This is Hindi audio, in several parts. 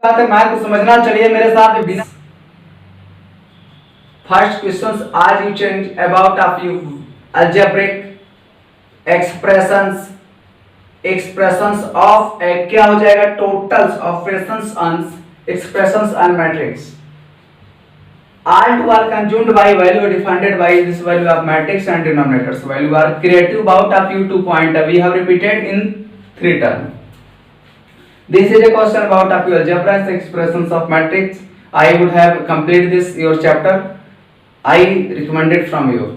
बात है मैथ को समझना। चलिए मेरे साथ बिना फर्स्ट क्वेश्चंस आज you change about of you algebraic expressions expressions of क्या हो जाएगा totals operations on expressions on matrix all two are consumed by value defined by this value of matrix and denominators value are creative about of you 2 point we have repeated in 3 term. This is a question about of your algebra expressions of matrix. I would have completed this your chapter. I recommended from you.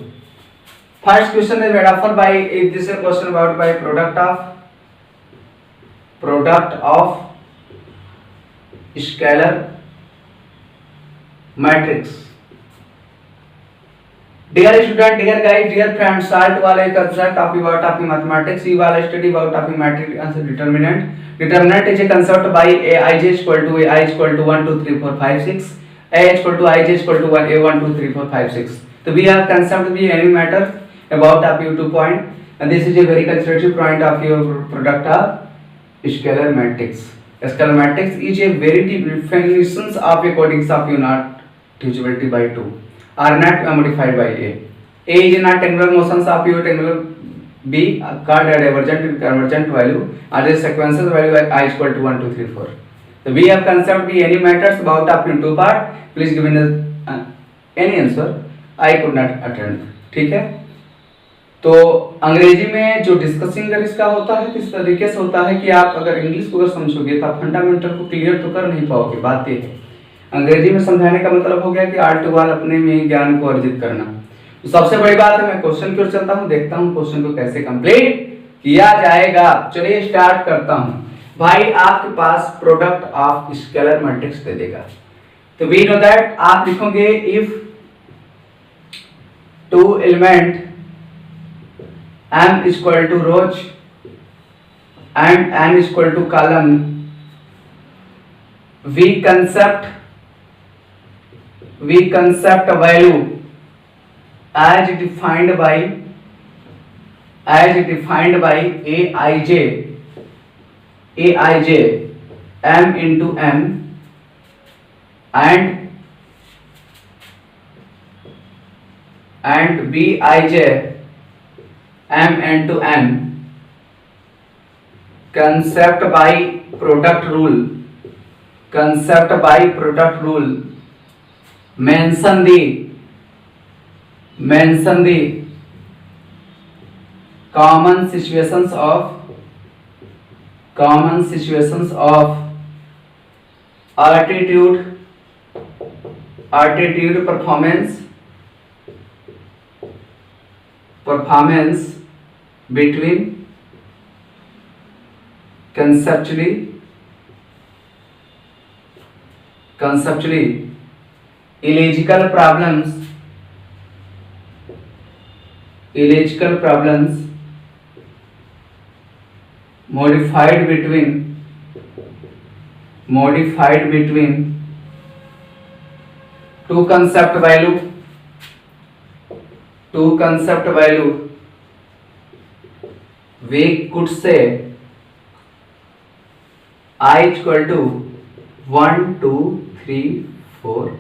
First question is made up by this is a question about by product of scalar matrix. Dear student, dear guys, dear friends, start वाले concept of about of mathematics. You will study about of matrix as determinant. Determinant is a concept by a I j equal to a I equal to 1 2 3 4 5 6. A equal to I j equal to 1 a 1 2 3 4 5 6. So we have concept be any matter about of you 2 point, and this is a very constitutive point of your product of scalar matrix. Scalar matrix is a very deep definitions of a codings of you not divisibility by 2 are not modified by a. A is not angular motions of your angular b called a divergent and convergent value are the sequential value I equal to 1 2 3 4. So we have concept be any matters about up in two part. Please give me any answer. I could not attend. ठीक है, तो अंग्रेजी में जो डिस्कसिंग अगर इसका होता है किस तरीके से होता है कि आप अगर इंग्लिश को अगर समझोगे तो आप फंडामेंटल को क्लियर तो कर नहीं पाओगे। बात ये है अंग्रेजी में समझाने का मतलब हो गया कि आल टू आल अपने में ज्ञान को अर्जित करना। तो सबसे बड़ी बात है मैं क्वेश्चन की ओर चलता हूं, देखता हूं क्वेश्चन को कैसे कंप्लीट किया जाएगा। चलिए स्टार्ट करता हूं। भाई आपके पास प्रोडक्ट ऑफ स्केलर मैट्रिक्स दे देगा, तो वी नो दैट आप लिखोगे if two element m is equal to rows and n is equal to column, we concept value as defined by aij m into n and bij m into n concept by product rule mention the common situations of altitude performance between conceptually illogical problems modified between two concept value we could say I equal to 1 2 3 4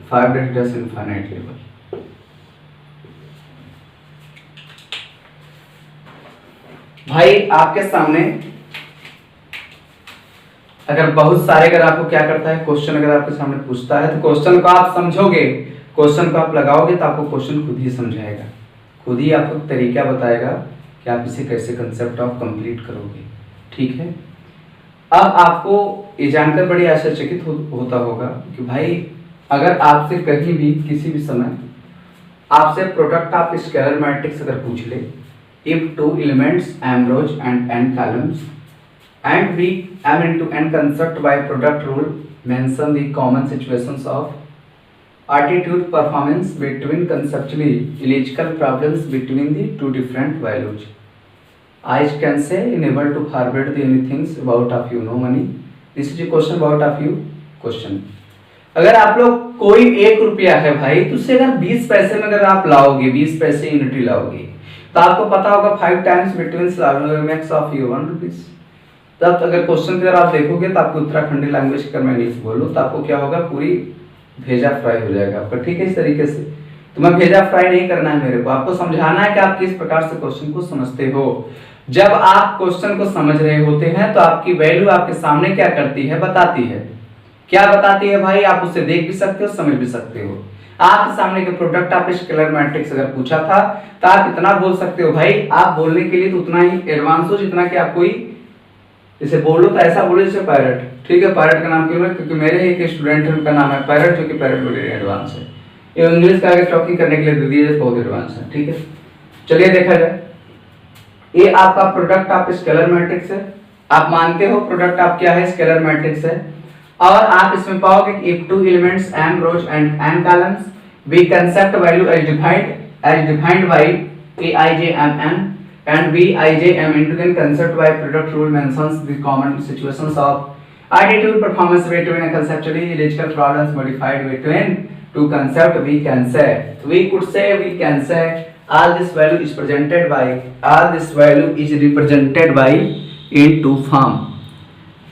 5 dash infinite level। भाई आपके सामने अगर बहुत सारे अगर आपको क्या करता है क्वेश्चन अगर आपके सामने पूछता है तो क्वेश्चन को आप समझोगे, क्वेश्चन को आप लगाओगे तो आपको क्वेश्चन खुद ही समझाएगा, खुद ही आपको तरीका बताएगा कि आप इसे कैसे कंसेप्ट ऑफ कंप्लीट करोगे। ठीक है, अब आपको ये जानकर बड़ी आश्चर्यचकित होता होगा कि भाई अगर आपसे कहीं भी किसी भी समय आपसे प्रोडक्ट ऑफ स्केलर मैट्रिक्स अगर पूछ ले if two elements m rows and n columns and we m into n construct by product rule mention the common situations of altitude performance between conceptually illogical problems between the two different values। I can say unable to forward the anything about of you no money। this is a question about of you question। अगर आप लोग कोई 1 रुपया है भाई तो उससे अगर 20 पैसे में अगर आप लाओगे 20 पैसे यूनिटी लाओगे तो आपको पता होगा 5 times between max of you 1 rupees। तब अगर क्वेश्चन की अगर आप देखोगे तो आपको उत्तराखंडी लैंग्वेज का मैं नहीं बोलूँ तो आपको क्या होगा, पूरी भेजा फ्राई हो जाएगा आपका। ठीक है, इस तरीके से तो मैं भेजा फ्राई नहीं करना है मेरे को, आपको समझाना है कि आप किस प्रकार से क्वेश्चन को समझते हो। जब आप क्वेश्चन को समझ रहे होते हैं तो आपकी वैल्यू आपके सामने क्या करती है, बताती है। क्या बताती है भाई, आप उसे देख भी सकते हो, समझ भी सकते हो। आपके सामने के प्रोडक्ट ऑफ स्केलर मैट्रिक्स अगर पूछा था तो आप इतना बोल सकते हो भाई, आप बोलने के लिए तो उतना ही एडवांस हो जितना कि आप कोई इसे बोलो तो ऐसा बोलो जैसे पैरट। ठीक है, पैरट का नाम क्यों है, क्योंकि मेरे एक स्टूडेंट है उनका नाम है पैरट, जो कि पैरट बड़े एडवांस है। ये इंग्लिश का अगर टॉकिंग करने के लिए दे दिए बहुत एडवांस है। ठीक है, चलिए देखा जाए। ये आपका प्रोडक्ट ऑफ स्केलर मैट्रिक्स है। आप मानते हो प्रोडक्ट ऑफ क्या है, स्केलर मैट्रिक्स है। और आप इसमें पाओगे if two elements m rows and n columns we concept value as defined by aij and bijm into the concept by product rule mentions the common situations of additive performance between a conceptually logical problems modified between two concept. We can say all this value is represented by in two form.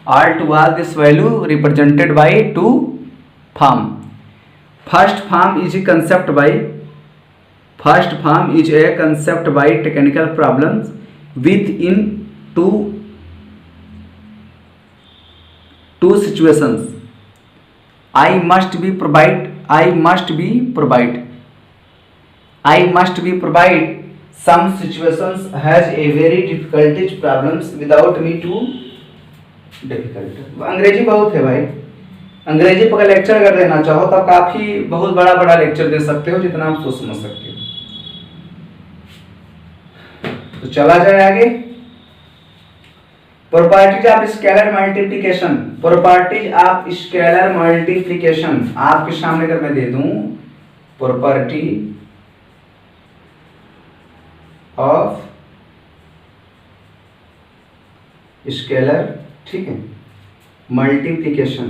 All this value represented by two form. First form is a concept by technical problems within two situations. I must be some situations has a very difficult problems without me to difficult. अंग्रेजी बहुत है भाई, अंग्रेजी पर लेक्चर अगर देना चाहो तो काफी बहुत बड़ा बड़ा लेक्चर दे सकते हो जितना आप सोच समझ सकते हो। तो चला जाए आगे। प्रॉपर्टीज ऑफ स्केलर मल्टीप्लिकेशन आपके सामने अगर मैं दे दूं प्रॉपर्टी ऑफ स्केलर, ठीक है, मल्टीप्लिकेशन।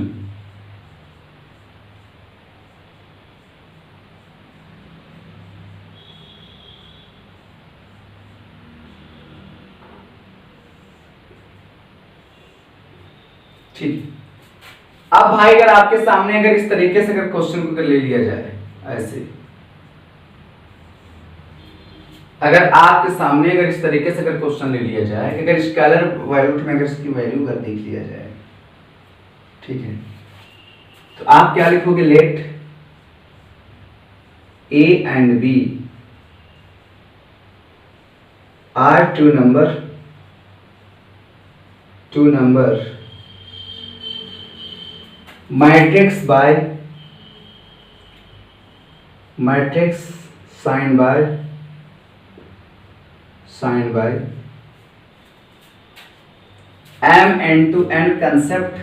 ठीक, अब भाई अगर आपके सामने अगर इस तरीके से अगर क्वेश्चन को ले लिया जाए, ऐसे अगर आपके सामने अगर इस तरीके से अगर क्वेश्चन ले लिया जाए, अगर स्केलर वैल्यू में अगर इसकी वैल्यू अगर देख लिया जाए, ठीक है, तो आप क्या लिखोगे, let A and B are two number matrix sign by m into n concept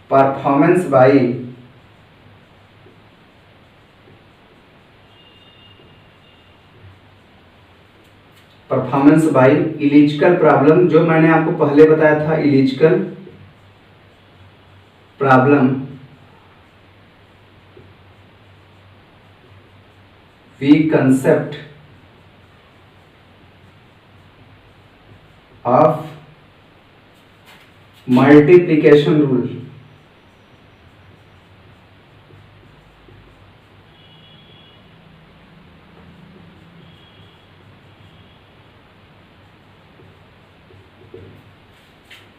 performance by illogical problem, जो मैंने आपको पहले बताया था, illogical problem we concept of multiplication rule.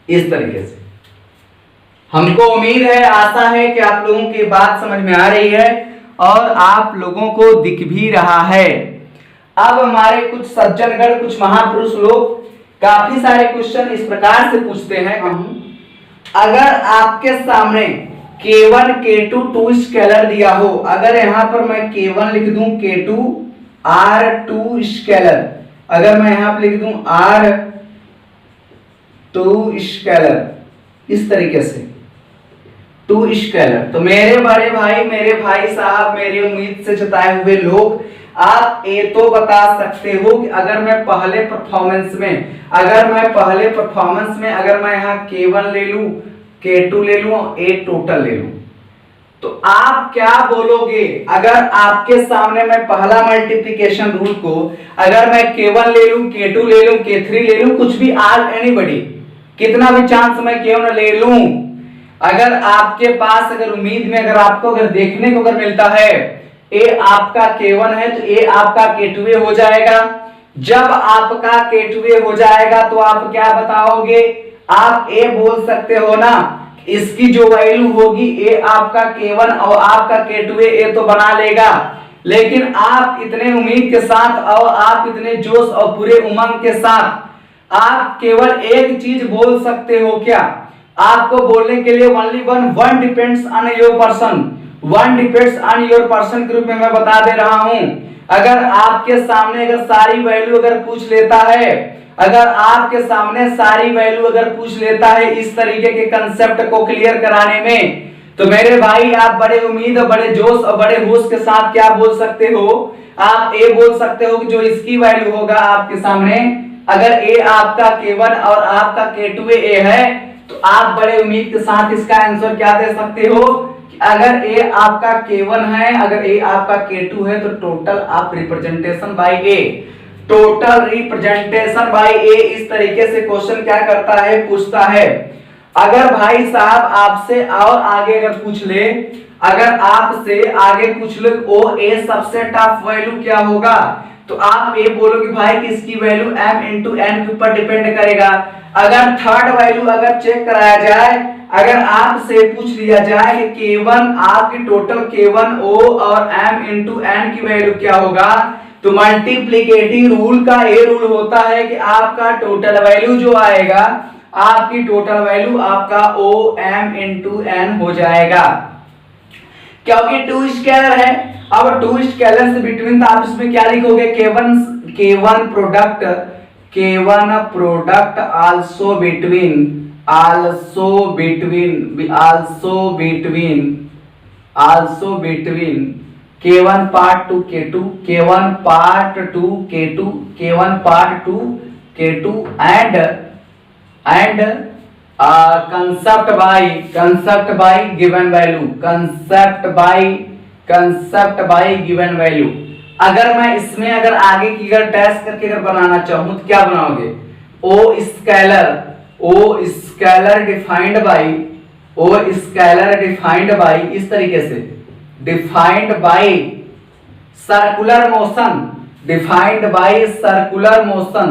इस तरीके से हमको उम्मीद है, आशा है कि आप लोगों की बात समझ में आ रही है और आप लोगों को दिख भी रहा है। अब हमारे कुछ सज्जनगण, कुछ महापुरुष लोग काफी सारे क्वेश्चन इस प्रकार से पूछते हैं। अगर आपके सामने K1 K2 टू स्केलर दिया हो, अगर यहां पर मैं K1 लिख दूं, K2 R2 स्केलर, अगर मैं यहां पर लिख दूं R2 स्केलर, इस तरीके से टू स्केलर, तो मेरे बड़े भाई, मेरे भाई साहब, मेरी उम्मीद से जताए हुए लोग, आप ये तो बता सकते हो कि अगर मैं पहले परफॉर्मेंस में अगर मैं यहाँ K1 ले लूं, K2 ले लूं और A टोटल ले लूं, तो तो आप क्या बोलोगे अगर आपके सामने मैं पहला मल्टीप्लिकेशन रूल को अगर मैं K1 ले लूं, K2 ले लूं, K3 ले लूं, कुछ भी आर एनीबॉडी, कितना भी चांस मैं क्यों ना ले लूं, अगर आपके पास अगर उम्मीद में अगर आपको अगर देखने को अगर मिलता है ए आपका K1 है तो ए आपका K2 हो जाएगा। जब आपका K2 हो जाएगा तो आप क्या बताओगे, आप ए बोल सकते हो ना, इसकी जो वैल्यू होगी ए आपका K1 और आपका K2 ए तो बना लेगा। लेकिन आप इतने उम्मीद के साथ और आप इतने जोश और पूरे उमंग के साथ आप केवल एक चीज बोल सकते हो क्या, आपको बोलने के लिए only one depends on your person, one depends on your person के रूप में मैं बता दे रहा हूं। अगर आपके सामने अगर सारी वैल्यू अगर पूछ लेता है, अगर आपके सामने सारी वैल्यू अगर पूछ लेता है इस तरीके के कंसेप्ट को क्लियर कराने में, तो मेरे भाई आप बड़े उम्मीद और बड़े जोश और बड़े होश के साथ क्या बोल सकते हो, आप ए बोल सकते हो कि जो इसकी वैल्यू होगा आपके सामने, अगर ए आपका K1 और आपका K2 ए है तो आप बड़े उम्मीद के साथ इसका आंसर क्या दे सकते हो कि अगर ए आपका K1 है, अगर ए आपका K2 है तो टोटल आप representation by A, total representation by A, इस तरीके से क्वेश्चन क्या करता है, पूछता है। अगर भाई साहब आपसे और आगे अगर पूछ ले, अगर आपसे आगे पूछ ले ओ ए सबसे टफ वैल्यू क्या होगा, तो आप ये बोलोगे भाई कि इसकी वैल्यू m इंटू n के ऊपर डिपेंड करेगा। अगर थर्ड वैल्यू अगर चेक कराया जाए, अगर आपसे पूछ लिया जाए कि K1 आपकी टोटल K1 O और m इंटू n की वैल्यू क्या होगा, तो मल्टीप्लिकेटिव रूल का ये रूल होता है कि आपका टोटल वैल्यू जो आएगा, आपकी टोटल वैल्यू आपका O m इंटू n हो जाएगा, क्योंकि टू स्केलर है। अब टू स्केलर से बिटवीन तो आप इसमें क्या लिखोगे, K1 product also between K1 part 2 K2, K1 part 2 K2, K1 part 2 K2 and concept by given value, concept by given value। अगर मैं इसमें अगर आगे की अगर टेस्ट करके अगर बनाना चाहूं तो क्या बनाओगे, ओ स्केलर डिफाइंड बाय इस तरीके से, defined by circular motion, defined by circular motion,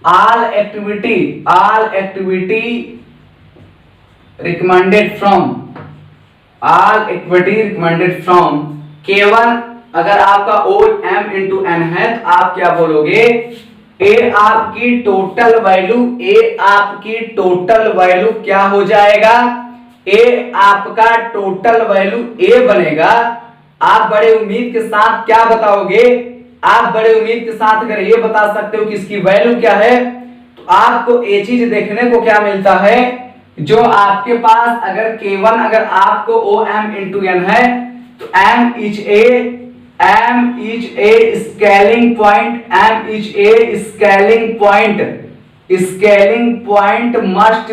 all activity recommended from K1। अगर आपका O m इंटू n है तो आप क्या बोलोगे, ए आपकी टोटल वैल्यू क्या हो जाएगा, ए आपका टोटल वैल्यू ए बनेगा। आप बड़े उम्मीद के साथ क्या बताओगे, आप बड़े उम्मीद के साथ अगर ये बता सकते हो कि इसकी वैल्यू क्या है, तो आपको ये चीज देखने को क्या मिलता है, जो आपके पास अगर K1 अगर आपको O m इंटू n है तो m is a scaling point must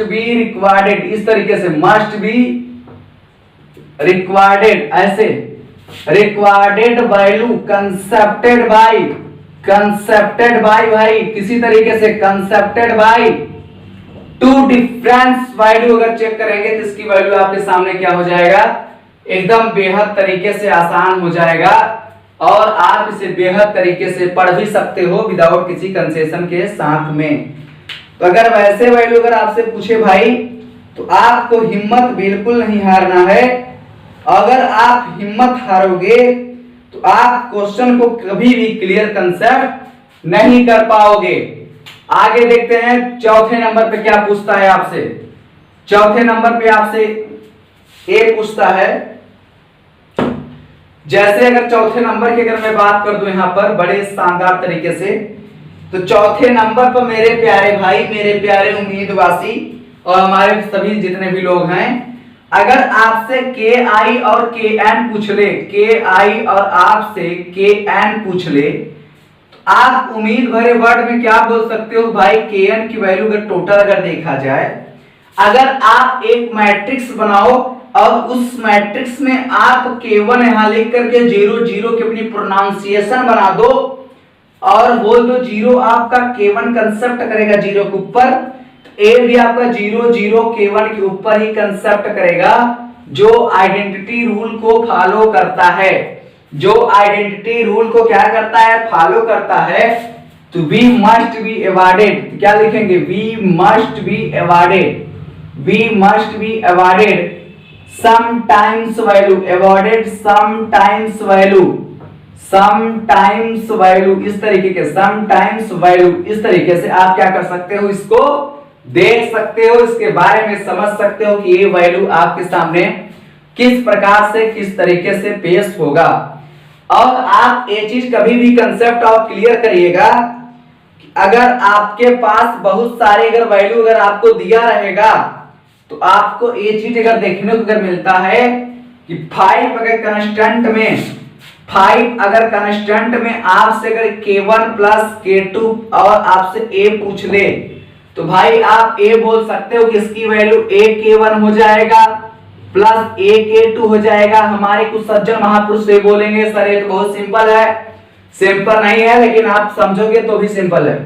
be required इस तरीके से, मस्ट बी रिक्वायर्डेड ऐसे, रिक्वायर्डेड वैल्यू कंसेप्टेड बाय भाई किसी तरीके से कंसेप्टेड बाय टू डिफरेंस वैल्यू। अगर चेक करेंगे तो इसकी वैल्यू आपके सामने क्या हो जाएगा, एकदम बेहद तरीके से आसान हो जाएगा और आप इसे बेहद तरीके से पढ़ भी सकते हो विदाउट किसी कंसेशन के साथ में। तो अगर वैसे वैल्यू अगर आपसे पूछे भाई तो आपको हिम्मत बिल्कुल नहीं हारना है। अगर आप हिम्मत हारोगे तो आप क्वेश्चन को कभी भी क्लियर कंसेप्ट नहीं कर पाओगे। आगे देखते हैं चौथे नंबर पे क्या पूछता है आपसे। चौथे नंबर पे आपसे ए पूछता है, जैसे अगर चौथे नंबर की अगर मैं बात कर दूं यहां पर बड़े शानदार तरीके से, तो चौथे नंबर पर मेरे प्यारे भाई, मेरे प्यारे उम्मीदवासी और हमारे सभी जितने भी लोग हैं, अगर आपसे के आई और के एन पूछ ले, के आई और आपसे के एन पूछ ले, तो आप उम्मीद भरे वर्ड में क्या बोल सकते हो भाई, kn की वैल्यू अगर टोटल अगर देखा जाए, अगर आप एक मैट्रिक्स बनाओ और उस मैट्रिक्स में आप k1 यहां लिख करके 0 0 की अपनी प्रोनाउंसिएशन बना दो और बोल दो 0 आपका k1 कंसेप्ट करेगा 0 के ऊपर, ए भी आपका 0 0 k1 के ऊपर ही कंसेप्ट करेगा, जो आइडेंटिटी रूल को फॉलो करता है, जो आइडेंटिटी रूल को क्या करता है, फॉलो करता है, तो वी मस्ट बी अवॉइडेड, क्या लिखेंगे, we must be avoided, we must be avoided sometimes value, avoided sometimes value, sometimes value, इस तरीके के समटाइम्स वैल्यू, इस तरीके से आप क्या कर सकते हो, इसको देख सकते हो, इसके बारे में समझ सकते हो कि ये वैल्यू आपके सामने किस प्रकार से किस तरीके से पेश होगा। और आप ये चीज कभी भी कंसेप्ट आप क्लियर करिएगा, अगर आपके पास बहुत सारे अगर वैल्यू अगर आपको दिया रहेगा तो आपको ये चीज अगर देखने को अगर मिलता है कि 5 अगर कांस्टेंट में 5 अगर कांस्टेंट में आपसे अगर k1 प्लस k2 और आपसे a पूछ ले तो भाई आप a बोल सकते हो कि इसकी वैल्यू a k1 हो जाएगा प्लस a k2 हो जाएगा। हमारे कुछ सज्जन महापुरुष से बोलेंगे सर ये तो बहुत सिंपल है, सिंपल नहीं है लेकिन आप समझोगे तो भी सिंपल है।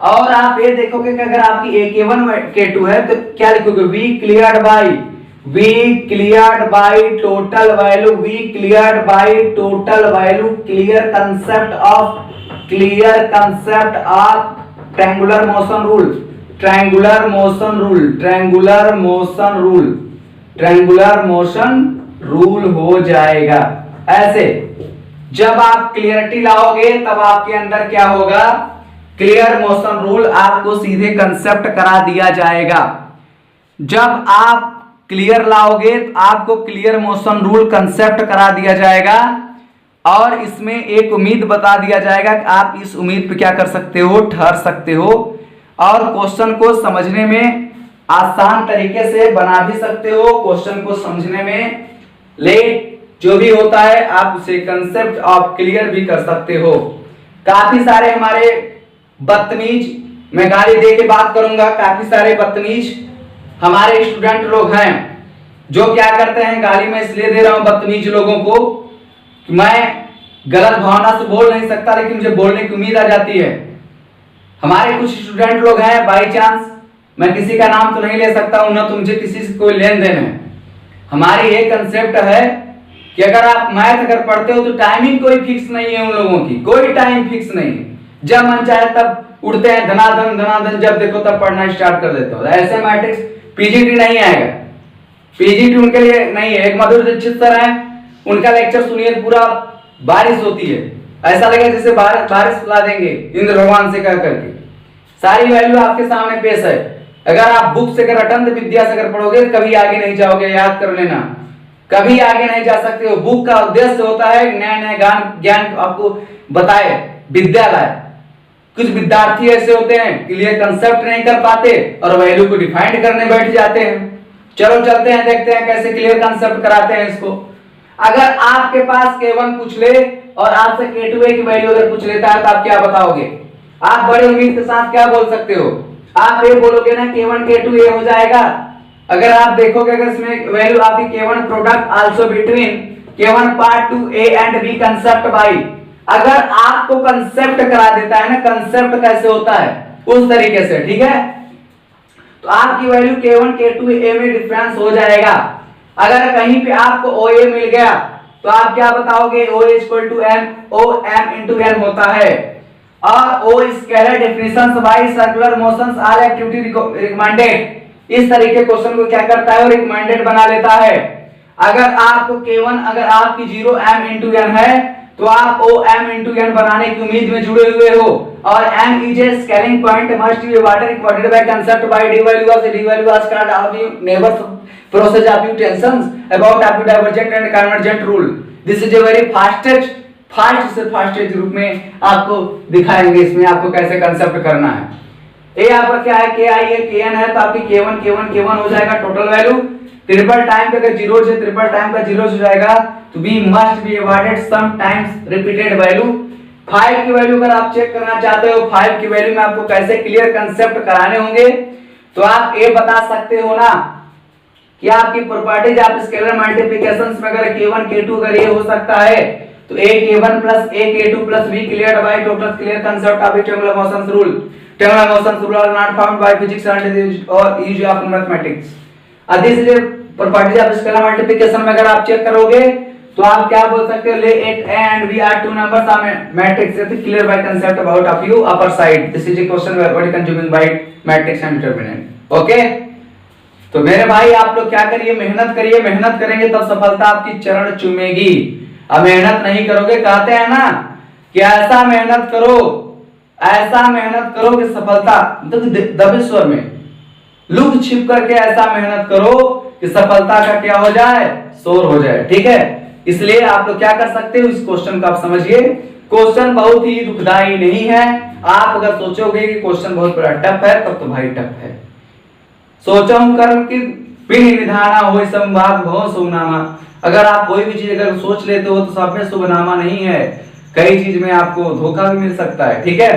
और आप ये देखोगे कि अगर आपकी a k1 k2 है तो क्या लिखोगे, we cleared by total value, we cleared by total value, clear concept of triangular motion rule, triangular motion rule हो जाएगा। ऐसे जब आप क्लियरिटी लाओगे तब आपके अंदर क्या होगा, क्लियर मोशन रूल आपको सीधे कंसेप्ट करा दिया जाएगा। जब आप क्लियर लाओगे तो आपको क्लियर मोशन रूल कंसेप्ट करा दिया जाएगा और इसमें एक उम्मीद बता दिया जाएगा कि आप इस उम्मीद पे क्या कर सकते हो, ठहर सकते हो और क्वेश्चन को समझने में आसान तरीके से बना भी सकते हो, क्वेश्चन को समझने में लेट जो भी होता है आप उसे कंसेप्ट आप क्लियर भी कर सकते हो। काफी सारे हमारे बदतमीज, मैं गाली दे के बात करूंगा, काफी सारे बदतमीज हमारे स्टूडेंट लोग हैं जो क्या करते हैं, गाली में इसलिए दे रहा हूं बदतमीज लोगों को कि मैं गलत भावना से बोल नहीं सकता लेकिन मुझे बोलने की उम्मीद आ जाती है। हमारे कुछ स्टूडेंट लोग हैं, बाई चांस मैं किसी का नाम तो नहीं ले सकता हूं, ना तो मुझे किसी से कोई लेन देन है। हमारी एक कंसेप्ट है कि अगर आप मैथ अगर पढ़ते हो तो टाइमिंग कोई फिक्स नहीं है, उन लोगों की कोई टाइम फिक्स नहीं है, जब मन चाहे तब उठते हैं, धनाधन जब देखो तब पढ़ना स्टार्ट कर देते हो। ऐसे मैट्रिक्स पीजीटी नहीं आएगा, पीजीटी उनके लिए नहीं है। एक मधुर दीक्षित सर है, उनका लेक्चर सुनिए पूरा बारिश होती है, ऐसा लगेगा जैसे बारिश ला देंगे इंद्र भगवान से कह करके। सारी वैल्यू आपके सामने पेश है। अगर आप बुक से अगर अटंत विद्या से अगर पढ़ोगे कभी आगे नहीं जाओगे, याद कर लेना, कभी आगे नहीं जा सकते हो। बुक का उद्देश्य होता है नया नया ज्ञान आपको बताए विद्यालय। कुछ विद्यार्थी ऐसे होते हैं क्लियर कंसेप्ट नहीं कर पाते और वैल्यू को डिफाइन करने बैठ जाते हैं। चलो चलते हैं, देखते हैं कैसे क्लियर कंसेप्ट कराते हैं इसको। अगर आपके पास k1 पूछ ले और आपसे k2 की वैल्यू अगर पूछ लेता है तो आप क्या बताओगे? आप बड़े उम्मीद के साथ क्या बोल सकते हो? आप ये बोलोगे ना k1 k2 ये हो जाएगा। अगर आप देखोगे अगर इसमें वैल्यू आपकी k1 product also between k1 part two a and b concept by, अगर आपको कंसेप्ट करा देता है ना, कंसेप्ट कैसे होता है उस तरीके से, ठीक है, तो आपकी वैल्यू k1 k2 a में डिफरेंस हो जाएगा। अगर कहीं पे आपको OA मिल गया तो आप क्या बताओगे? OA equal to m, OM into n होता है। और O scalar definitions by circular motions all activity recommended, इस तरीके क्वेश्चन को क्या करता है, रिकमेंडेड बना लेता है। अगर आपको k1 अगर आपकी 0m इनटू n है तो आप OM इनटू n बनाने की उम्मीद में जुड़े हुए हो। और m is a scaling point must be recorded by concept by d value as card of you never process of you tensions about of divergent and convergent rule. This is a very fastest रूप में आपको दिखाएंगे इसमें आपको कैसे कंसेप्ट करना है। ए आपका क्या है, k i है, kn है, तो आपकी k1 हो जाएगा टोटल वैल्यू। ट्रिपल टाइम पे अगर जीरो से ट्रिपल टाइम का जीरो हो जाएगा तो be must be avoided some times repeated value. 5 की वैल्यू अगर आप चेक करना चाहते हो, 5 की वैल्यू में आपको कैसे क्लियर कंसेप्ट कराने होंगे, तो आप ये बता सकते हो ना कि आपकी प्रॉपर्टीज आप स्केलर मल्टीप्लिकेशंस में अगर k1 k2 अगर ये हो सकता है तो a k1 plus a k2 plus b cleared by total clear concept of triangular motions rule. Triangular motions rule are not found by physics and or use of mathematics. this is a properties of scalar multiplication में अगर आप चेक करोगे तो आप क्या बोल सकते हो, ले it and we are two numbers are matrix is clear by concept about of you upper side. This is a question what you consuming by matrix and determinant. Okay, तो मेरे भाई आप लोग क्या करिए, मेहनत करिए, मेहनत करेंगे तब सफलता आपकी चरण चूमेगी। अब मेहनत नहीं करोगे, कहते हैं ना कि ऐसा मेहनत करो कि सफलता दबे स्वर में लुक छिप करके ऐसा मेहनत करो कि सफलता का क्या हो जाए, शोर हो जाए। ठीक है, इसलिए आप लोग क्या कर सकते हो, इस क्वेश्चन को आप समझिए। क्वेश्चन बहुत ही दुखदाई नहीं है। आप अगर सोचोगे कि क्वेश्चन बहुत बड़ा टफ है तब तो भाई टफ है। सोचम कर्म की पिन विधाना हो संवाद भव शुभनामा। अगर आप कोई भी चीज अगर सोच लेते हो तो सब में शुभनामा नहीं है, कई चीज में आपको धोखा भी मिल सकता है। ठीक है,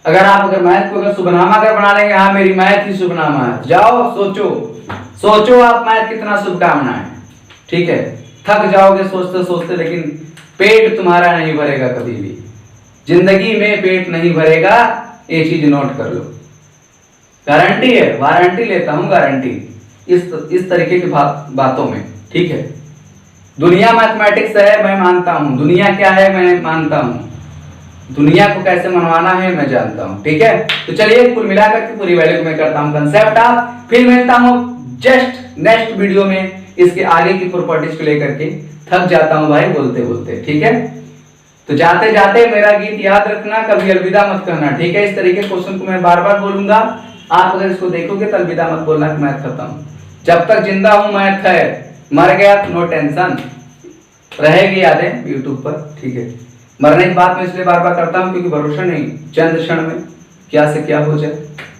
अगर मैथ को अगर शुभनामा अगर बना लेंगे, हाँ मेरी मैथ ही शुभनामा है, जाओ सोचो आप मैथ कितना शुभकामना है। ठीक है, थक जाओगे सोचते सोचते, लेकिन पेट तुम्हारा नहीं भरेगा कभी भी, जिंदगी में पेट नहीं भरेगा, ये चीज नोट कर लो। गारंटी है, वारंटी लेता हूं, गारंटी इस तरीके की बातों में। ठीक है, दुनिया मैथमेटिक्स है मैं मानता हूं, दुनिया क्या है मैं मानता हूं, दुनिया को कैसे मनवाना है मैं जानता हूं। ठीक है, तो चलिए कुल मिलाकर के पूरी वैल्यू को मैं करता हूं कंसेप्ट ऑफ, फिर मिलता हूं जस्ट नेक्स्ट वीडियो में इसके आगे की प्रॉपर्टीज को लेकर के। थक जाता हूं भाई बोलते बोलते। ठीक है, तो जाते जाते मेरा गीत याद रखना, कभी अलविदा मत कहना। ठीक है, इस तरीके क्वेश्चन को मैं बार बार बोलूंगा, आप अगर इसको देखोगे तो अलविदा मत बोलना कि मैथ खत्म। जब तक जिंदा हूं मैथ है, मर गया तो नो टेंशन, रहेगी यादें यूट्यूब पर। ठीक है, मरने की बात मैं इसलिए बार बार करता हूं क्योंकि भरोसा नहीं चंद क्षण में क्या से क्या हो जाए।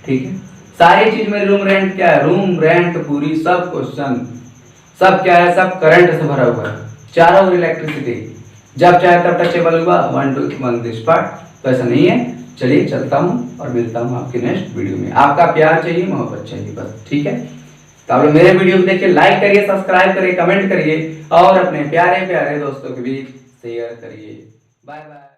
ठीक है, सारी चीज में रूम रेंट क्या है, रूम रेंट पूरी सब क्वेश्चन सब क्या है, सब करंट से भरा हुआ है, चारों ओर इलेक्ट्रिसिटी, जब चाहे तब टचेबल हुआ 1 to 1 दिस पार्ट। तो ऐसा नहीं है। चलिए चलता हूँ और मिलता हूँ आपके नेक्स्ट वीडियो में। आपका प्यार चाहिए, मोहब्बत चाहिए बस। ठीक है, तो आप लोग मेरे वीडियो को देखिए, लाइक करिए, सब्सक्राइब करिए, कमेंट करिए और अपने प्यारे प्यारे दोस्तों के बीच शेयर करिए। Bye bye.